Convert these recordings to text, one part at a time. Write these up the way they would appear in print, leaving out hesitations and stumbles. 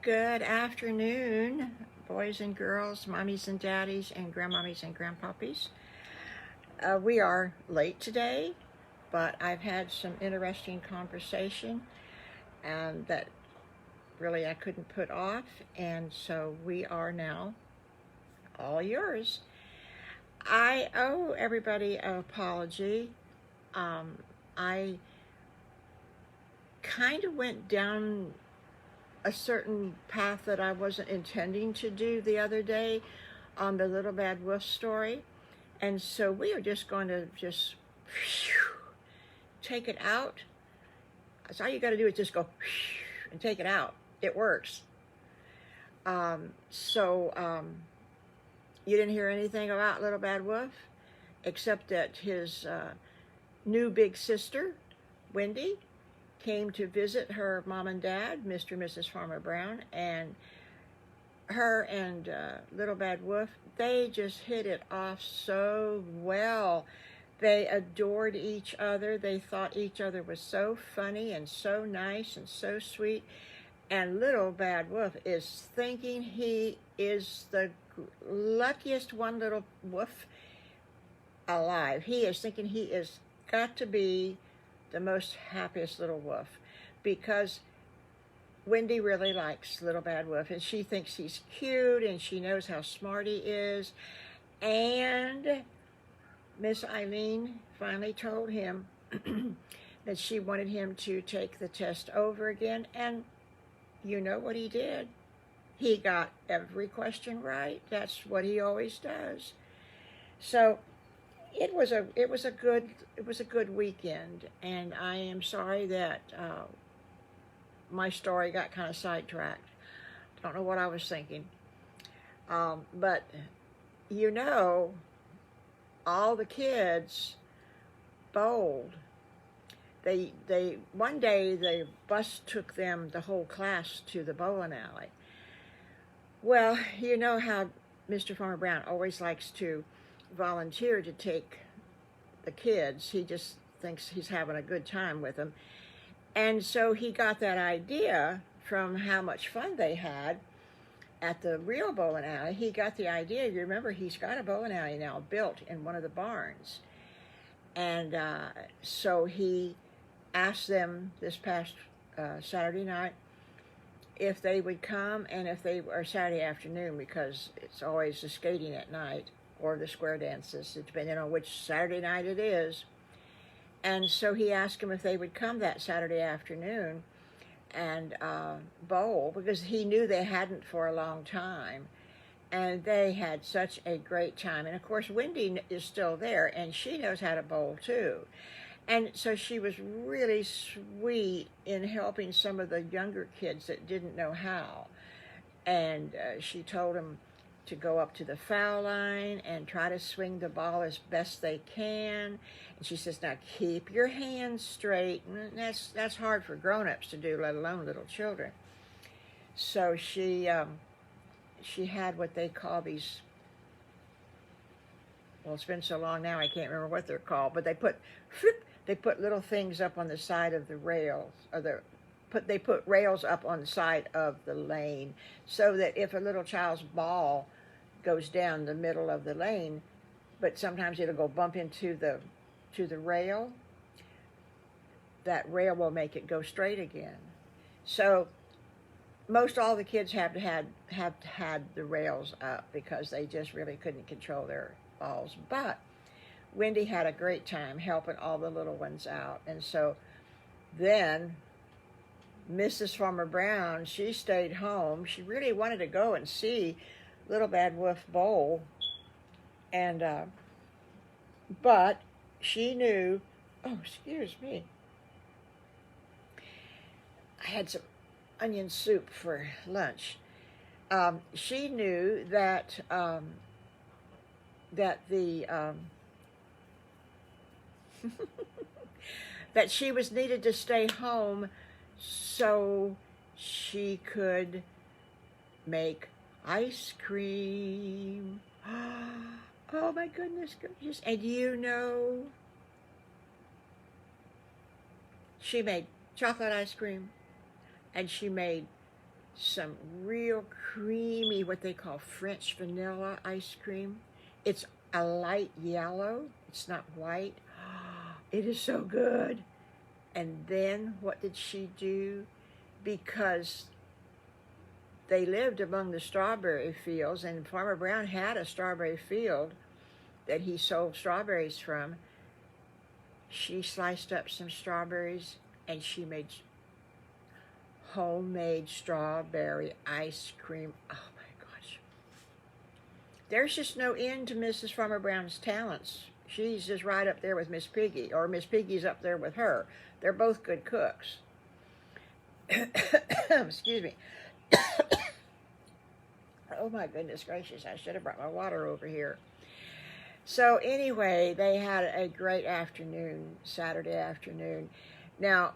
Good afternoon, boys and girls, mommies and daddies, and grandmommies and grandpuppies. We are late today, but I've had some interesting conversation and that really I couldn't put off, and so we are now all yours. I owe everybody an apology. I kind of went down a certain path that I wasn't intending to do the other day on the Little Bad Wolf story. And so we are just going to just take it out. That's all you got to do is just go and take it out. It works. You didn't hear anything about Little Bad Wolf except that his new big sister, Wendy, came to visit her mom and dad, Mr. and Mrs. Farmer Brown, and her and Little Bad Wolf, they just hit it off so well. They adored each other. They thought each other was so funny and so nice and so sweet. And Little Bad Wolf is thinking he is the luckiest one little wolf alive. He is thinking he is got to be the most happiest little wolf because Wendy really likes Little Bad Wolf and she thinks he's cute and she knows how smart he is. And Miss Eileen finally told him that she wanted him to take the test over again, and you know what he did? He got every question right. That's what he always does. So it was a good weekend, and I am sorry that my story got kind of sidetracked. Don't know what I was thinking, but you know, all the kids bowled. They one day the bus took them, the whole class, to the bowling alley. Well, you know how Mr. Farmer Brown always likes to volunteer to take the kids. He just thinks he's having a good time with them. And so he got that idea from how much fun they had at the real bowling alley. He got the idea. You remember, he's got a bowling alley now built in one of the barns. And so he asked them this past Saturday night if they would come, and if they were Saturday afternoon, because it's always the skating at night or the square dances, depending on which Saturday night it is. And so he asked them if they would come that Saturday afternoon and bowl, because he knew they hadn't for a long time. And they had such a great time. And of course, Wendy is still there, and she knows how to bowl too. And so she was really sweet in helping some of the younger kids that didn't know how. And she told them to go up to the foul line and try to swing the ball as best they can. And she says, now keep your hands straight. And that's hard for grown-ups to do, let alone little children. So she had what they call these, well, it's been so long now I can't remember what they're called, but they put little things up on the side of the rails, or they put rails up on the side of the lane, so that if a little child's ball goes down the middle of the lane, but sometimes it'll go bump into the rail, that rail will make it go straight again. So most all the kids have had the rails up because they just really couldn't control their balls. But Wendy had a great time helping all the little ones out. And so then Mrs. Farmer Brown, she stayed home. She really wanted to go and see Little Bad Wolf bowl. And, but she knew, oh, excuse me, I had some onion soup for lunch. She knew that that she was needed to stay home so she could make ice cream. Oh my goodness gracious. And you know, she made chocolate ice cream, and she made some real creamy, what they call French vanilla ice cream. It's a light yellow. It's not white. It is so good. And then what did she do? Because they lived among the strawberry fields, and Farmer Brown had a strawberry field that he sold strawberries from. She sliced up some strawberries and she made homemade strawberry ice cream. Oh my gosh. There's just no end to Mrs. Farmer Brown's talents. She's just right up there with Miss Piggy, or Miss Piggy's up there with her. They're both good cooks. Excuse me. Oh my goodness gracious, I should have brought my water over here. So anyway, they had a great afternoon, Saturday afternoon. Now,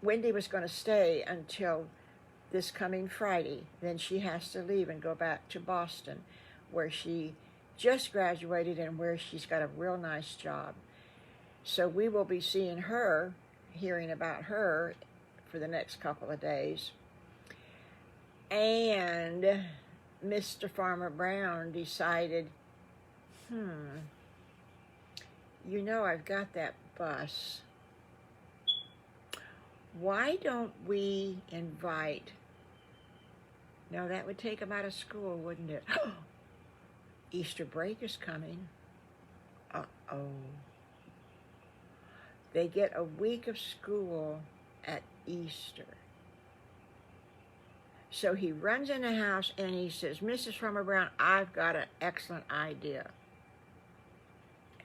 Wendy was going to stay until this coming Friday. Then she has to leave and go back to Boston, where she just graduated and where she's got a real nice job. So we will be seeing her, hearing about her for the next couple of days. And Mr. Farmer Brown decided, you know, I've got that bus. Why don't we invite, no, that would take them out of school, wouldn't it? Easter break is coming. Uh-oh. They get a week of school at Easter. So he runs in the house and he says, Mrs. Farmer Brown, I've got an excellent idea.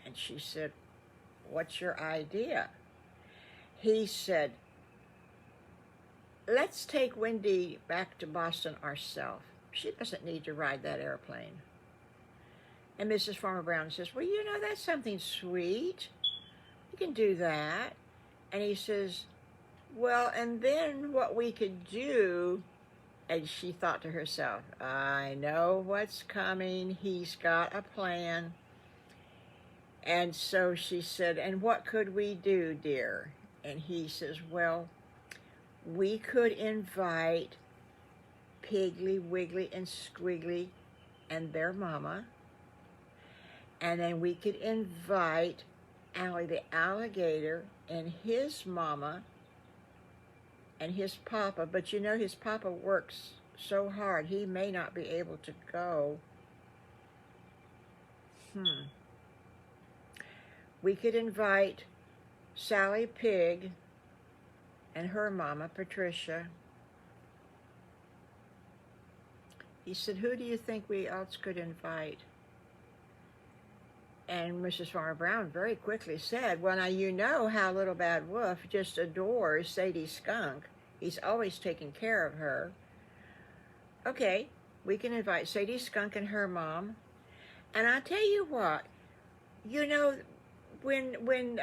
And she said, what's your idea? He said, let's take Wendy back to Boston ourselves. She doesn't need to ride that airplane. And Mrs. Farmer Brown says, well, you know, that's something sweet. You can do that. And he says, well, and then what we could do, and she thought to herself, I know what's coming. He's got a plan. And so she said, and what could we do, dear? And he says, well, we could invite Piggly, Wiggly, and Squiggly and their mama. And then we could invite Allie the alligator and his mama and his papa. But you know, his papa works so hard, he may not be able to go. We could invite Sally Pig and her mama, Patricia. He said, who do you think we else could invite? And Mrs. Farmer Brown very quickly said, well, now you know how Little Bad Wolf just adores Sadie Skunk. He's always taking care of her. Okay, we can invite Sadie Skunk and her mom. And I tell you what, you know, when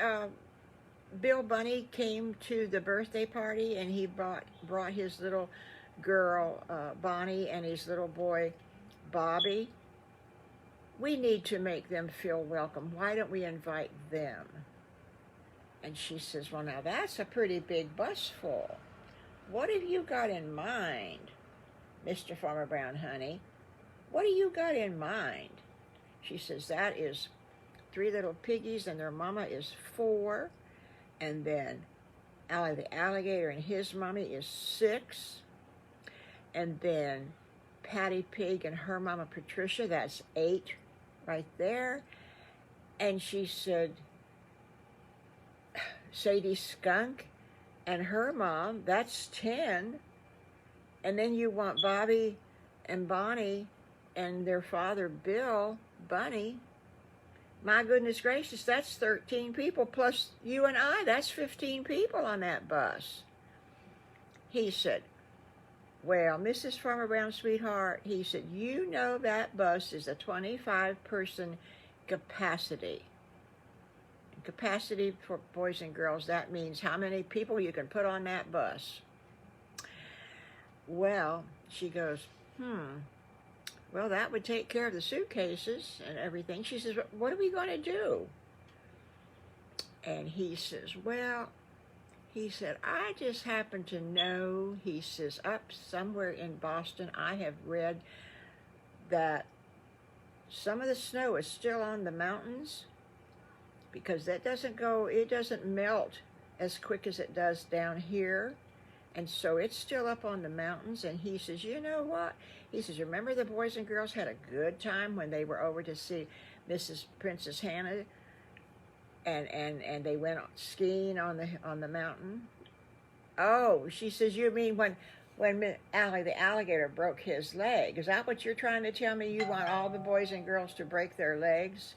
Bill Bunny came to the birthday party and he brought his little girl, Bonnie, and his little boy, Bobby, we need to make them feel welcome. Why don't we invite them? And she says, well, now that's a pretty big bus full. What have you got in mind, Mr. Farmer Brown, honey? What do you got in mind? She says, that is 3 little piggies and their mama is 4. And then Allie the alligator and his mommy is 6. And then Patty Pig and her mama Patricia, that's 8 right there. And she said, Sadie Skunk and her mom, that's 10. And then you want Bobby and Bonnie and their father, Bill Bunny. My goodness gracious, that's 13 people, plus you and I, that's 15 people on that bus. He said, well, Mrs. Farmer Brown, sweetheart, he said, you know that bus is a 25-person capacity. Capacity for boys and girls, that means how many people you can put on that bus. Well, she goes, well, that would take care of the suitcases and everything. She says, what are we going to do? And he says, well, He said, I just happen to know, he says, up somewhere in Boston, I have read that some of the snow is still on the mountains because it doesn't melt as quick as it does down here. And so it's still up on the mountains. And he says, you know what? He says, remember the boys and girls had a good time when they were over to see Mrs. Princess Hannah, and they went skiing on the mountain? Oh, she says, you mean when Allie the alligator broke his leg? Is that what you're trying to tell me? You want all the boys and girls to break their legs?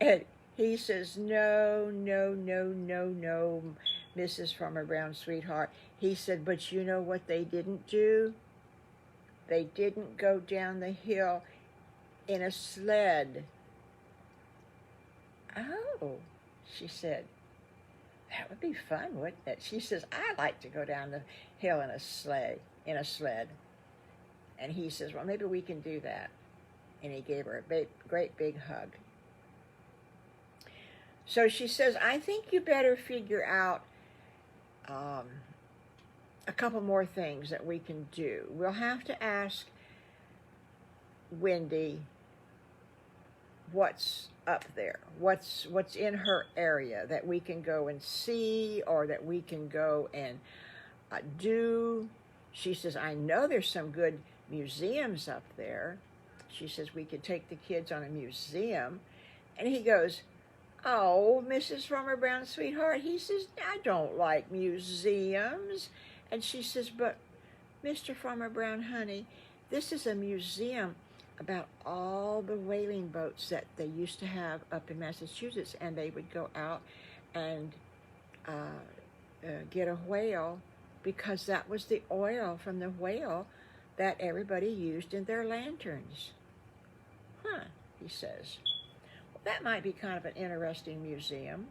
And he says, no, no, no, no, no, Mrs. Farmer Brown, sweetheart. He said, but you know what they didn't do? They didn't go down the hill in a sled. Oh, she said, that would be fun, wouldn't it? She says, I like to go down the hill in a sled. And he says, well, maybe we can do that. And he gave her a great big hug. So she says, I think you better figure out a couple more things that we can do. We'll have to ask Wendy what's up there, what's in her area that we can go and see, or that we can go and do. She says, I know there's some good museums up there. She says we could take the kids on a museum. And he goes, oh, Mrs. Farmer Brown, sweetheart. He says, I don't like museums. And she says, but Mr. Farmer Brown, honey, this is a museum about all the whaling boats that they used to have up in Massachusetts, and they would go out and get a whale, because that was the oil from the whale that everybody used in their lanterns. Huh, he says. Well, that might be kind of an interesting museum.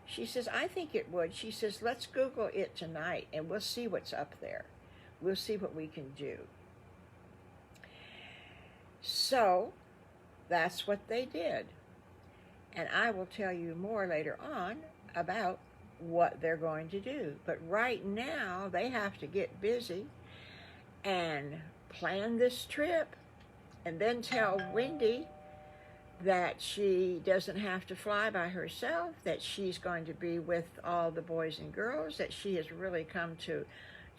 She says, I think it would. She says, let's Google it tonight, and we'll see what's up there. We'll see what we can do. So that's what they did. And I will tell you more later on about what they're going to do. But right now, they have to get busy and plan this trip, and then tell Wendy that she doesn't have to fly by herself, that she's going to be with all the boys and girls, that she has really come to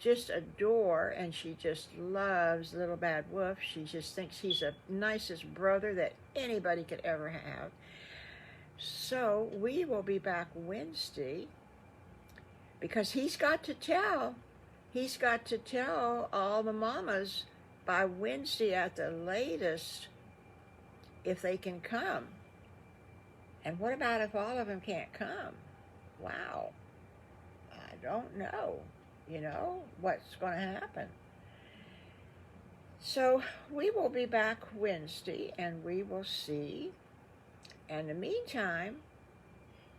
just adore, and she just loves Little Bad Wolf. She just thinks he's the nicest brother that anybody could ever have. So we will be back Wednesday, because he's got to tell all the mamas by Wednesday at the latest if they can come. And what about if all of them can't come? Wow, I don't know. What's going to happen. So we will be back Wednesday, and we will see. And in the meantime,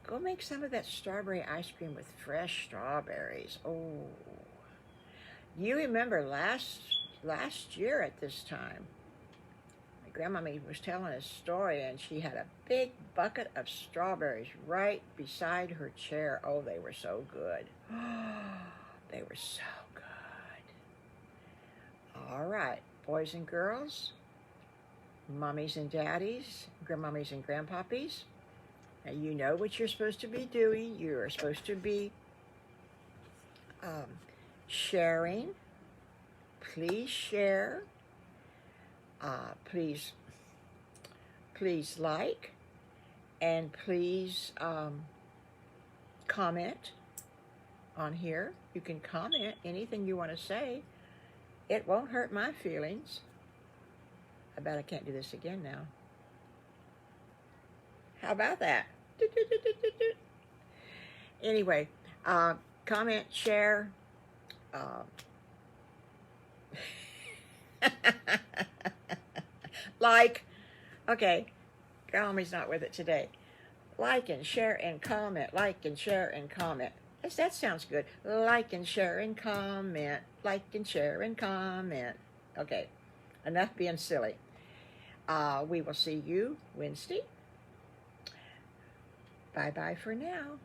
go make some of that strawberry ice cream with fresh strawberries. Oh, you remember last year at this time, my grandmommy was telling a story, and she had a big bucket of strawberries right beside her chair. Oh, they were so good. They were so good. All right, boys and girls, mommies and daddies, grandmommies and grandpappies. Now you know what you're supposed to be doing. You're supposed to be sharing. Please share. Please like, and please comment on here. You can comment anything you want to say. It won't hurt my feelings. I bet I can't do this again now. How about that? Anyway, comment, share. Like. Okay, Grandmommy's not with it today. Like and share and comment. Like and share and comment. Yes, that sounds good. Like and share and comment. Like and share and comment. Okay, enough being silly. We will see you Wednesday. Bye-bye for now.